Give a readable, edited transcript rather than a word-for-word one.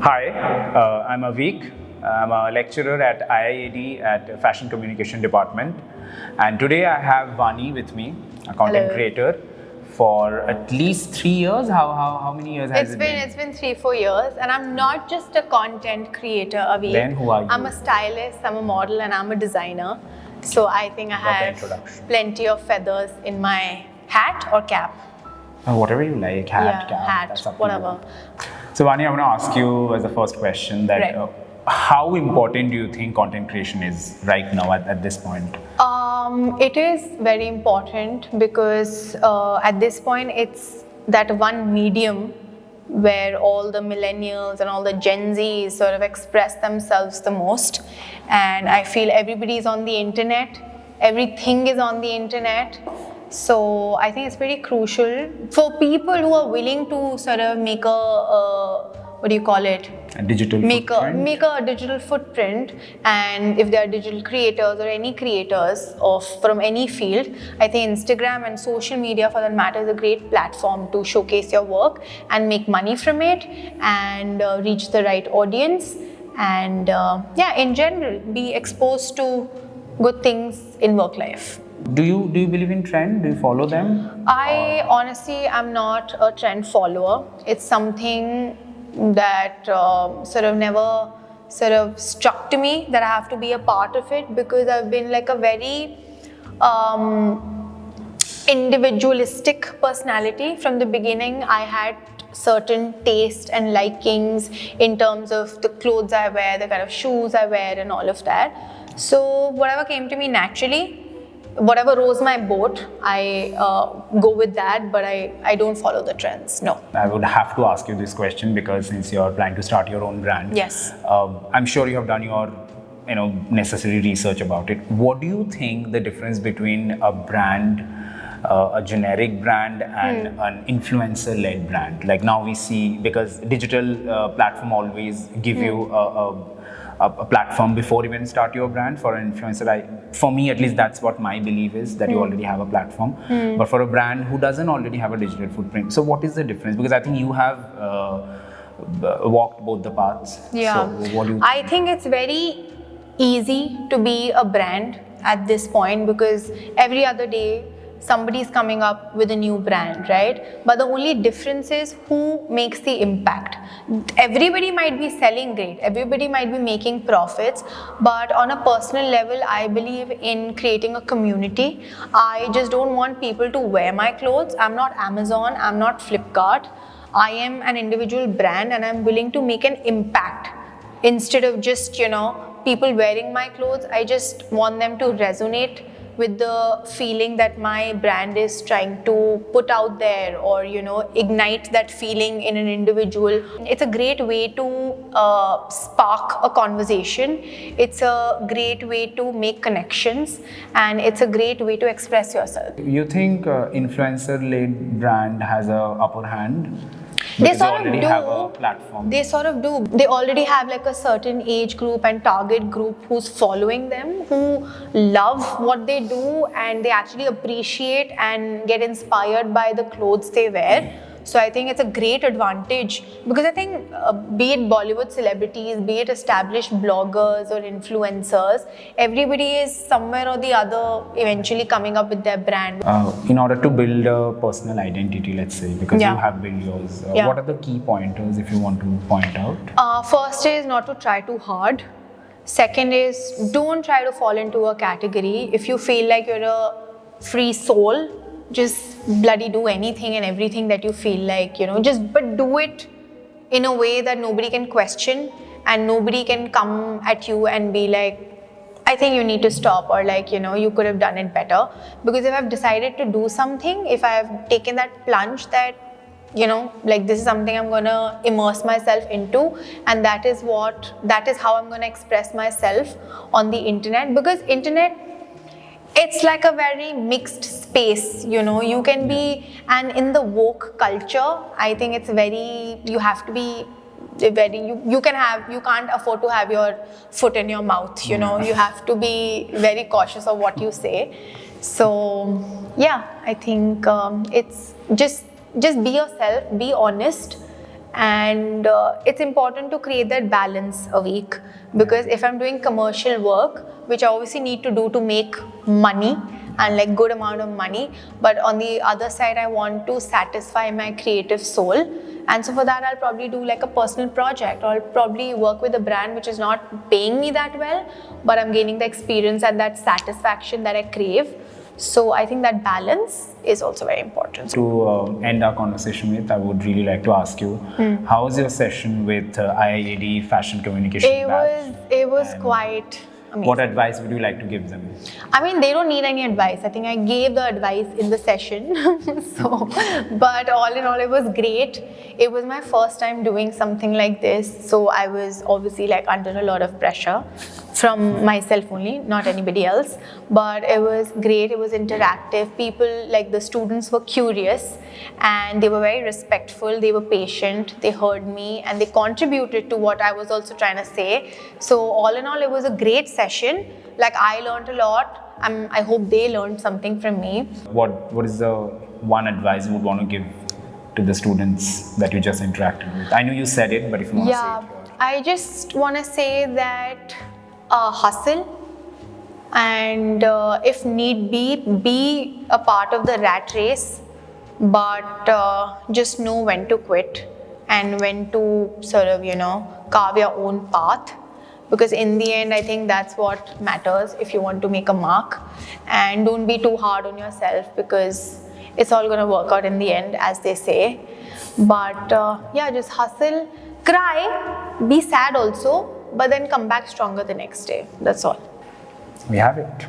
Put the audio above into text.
Hi, I'm Avik. I'm a lecturer at IIAD at Fashion Communication Department. And today I have Vani with me, a content Hello. creator for at least 3 years. How many years has it been? It's been 3-4 years, and I'm not just a content creator, Avik. Then who are you? I'm a stylist, I'm a model, and I'm a designer. So I think I Got the have introduction. plenty of feathers in my hat or cap. Whatever you like, hat, cap, hat, that's up to whatever. you. So Vani, I want to ask you as the first question that Right. How important do you think content creation is right now at this point? It is very important because at this point it's that one medium where all the millennials and all the Gen Zs sort of express themselves the most. And I feel everybody is on the internet, everything is on the internet. So I think it's pretty crucial for people who are willing to sort of make what do you call it? A digital Make footprint? a digital footprint, and if they are digital creators or any creators from any field, I think Instagram and social media for that matter is a great platform to showcase your work and make money from it and reach the right audience and in general be exposed to good things in work life. Do you believe in trend? Do you follow them? I honestly am not a trend follower. It's something that sort of never sort of struck to me that I have to be a part of it, because I've been like a very individualistic personality from the beginning. I had certain taste and likings in terms of the clothes I wear, the kind of shoes I wear and all of that. So whatever came to me naturally, whatever rose my boat, I go with that, but I don't follow the trends, no. I would have to ask you this question because since you're planning to start your own brand, Yes. I'm sure you have done your necessary research about it. What do you think the difference between a brand, a generic brand and an influencer-led brand? Like now we see, because digital platform always give you a platform before even start your brand. For an influencer, for me at least, that's what my belief is, that you already have a platform. But for a brand who doesn't already have a digital footprint, so what is the difference? Because I think you have walked both the paths. Yeah. So what do you I think it's very easy to be a brand at this point because every other day somebody's coming up with a new brand, right? But the only difference is who makes the impact. Everybody might be selling great, everybody might be making profits, but on a personal level, I believe in creating a community. I just don't want people to wear my clothes. I'm not Amazon, I'm not Flipkart. I am an individual brand and I'm willing to make an impact instead of just, people wearing my clothes. I just want them to resonate with the feeling that my brand is trying to put out there, or ignite that feeling in an individual. It's a great way to spark a conversation. It's a great way to make connections, and it's a great way to express yourself. You think influencer-led brand has a upper hand? They Because sort of already do. have a platform. They sort of do. They already have like a certain age group and target group who's following them, who love what they do and they actually appreciate and get inspired by the clothes they wear. So I think it's a great advantage, because I think be it Bollywood celebrities, be it established bloggers or influencers, everybody is somewhere or the other eventually coming up with their brand. In order to build a personal identity, let's say, because Yeah. you have built yours, Yeah. what are the key pointers if you want to point out? First is not to try too hard. Second is don't try to fall into a category. If you feel like you're a free soul, just bloody do anything and everything that you feel like, but do it in a way that nobody can question and nobody can come at you and be like, I think you need to stop, or like, you could have done it better. Because if I've decided to do something, if I've taken that plunge that, like this is something I'm going to immerse myself into, and that is how I'm going to express myself on the internet. Because internet, it's like a very mixed space, you can be, and in the woke culture, I think it's you have to be you can't afford to have your foot in your mouth, you have to be very cautious of what you say. So yeah, I think it's just be yourself, be honest, And it's important to create that balance a week, because if I'm doing commercial work, which I obviously need to do to make money and like good amount of money, but on the other side I want to satisfy my creative soul, and so for that I'll probably do like a personal project, or I'll probably work with a brand which is not paying me that well, but I'm gaining the experience and that satisfaction that I crave. So I think that balance is also very important. To end our conversation with, I would really like to ask you, how was your session with IIED Fashion Communication Batch? It was quite amazing. What advice would you like to give them? I mean, they don't need any advice. I think I gave the advice in the session. But all in all, it was great. It was my first time doing something like this. So I was obviously like under a lot of pressure from myself only, not anybody else. But it was great. It was interactive. People, like the students, were curious and they were very respectful. They were patient. They heard me and they contributed to what I was also trying to say. So all in all, it was a great session. Like I learned a lot. I hope they learned something from me. What is the one advice you would want to give to the students that you just interacted with? I know you said it, but if you want to say it. I just want to say that hustle, and if need be a part of the rat race, but just know when to quit and when to sort of, carve your own path. Because in the end, I think that's what matters if you want to make a mark. And don't be too hard on yourself, because it's all going to work out in the end, as they say. But just hustle, cry, be sad also, but then come back stronger the next day. That's all. We have it.